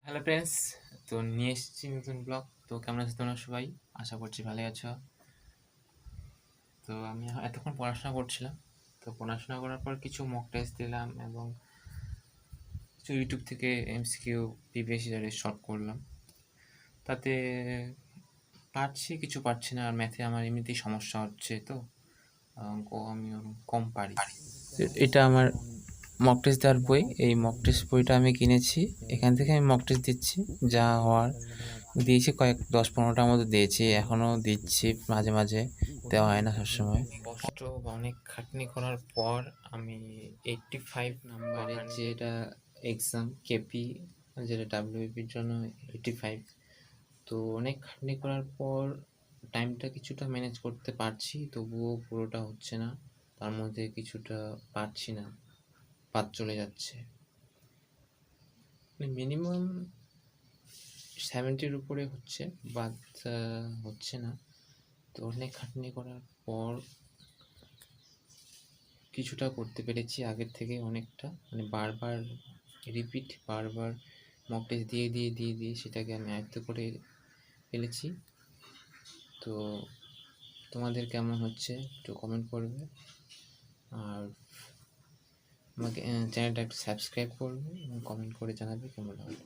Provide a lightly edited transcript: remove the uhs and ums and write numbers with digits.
Hello friends, তো নিয়ে এসেছি নতুন ব্লগ। তো কেমন আছো তোমরা সবাই? আশা করছি ভালোই আছো। তো আমি এতক্ষণ পড়াশোনা করছিলাম। তো পড়াশোনা করার পর কিছু মক টেস্ট দিলাম এবং কিছু ইউটিউব থেকে এমসিকিউ প্রিভিয়াস ইয়ারের শর্ট করলাম। তাতে পারছি, কিছু পারছি না। আর ম্যাথে আমার এমনিতেই সমস্যা হচ্ছে, তো অঙ্ক আমি কম পারি। এটা আমার মক টেস্ট দেওয়ার বই। এই মক টেস্ট বইটা আমি কিনেছি, এখান থেকে আমি মক টেস্ট দিচ্ছি। যা হওয়ার দিয়েছি, কয়েক 10-15টার মতো দিয়েছি, এখনও দিচ্ছি। মাঝে মাঝে দেওয়া হয় না সবসময়। কষ্ট বা অনেক খাটনি করার পর আমি 85 নাম্বারের যেটা এক্সাম কেপি, যেটা ডাব্লিউপির জন্য 85, তো অনেক খাটনি করার পর টাইমটা কিছুটা ম্যানেজ করতে পারছি, তবুও পুরোটা হচ্ছে না। তার মধ্যে কিছুটা পারছি না, বাদ চলে যাচ্ছে। মিনিমাম 70-র উপরে হচ্ছে, বাদ হচ্ছে না। তো অনেক খাটনি করার পর কিছুটা করতে পেরেছি, আগের থেকে অনেকটা। বারবার রিপিট, বারবার মক টেস্ট দিয়ে দিয়ে দিয়ে দিয়ে সেটাকে আমি আয়ত্ত করে ফেলেছি। তো তোমাদের কেমন হচ্ছে একটু কমেন্ট করবে, আর আমাকে চ্যানেলটা একটু সাবস্ক্রাইব করবে এবং কমেন্ট করে জানাবে কেমন লাগলো।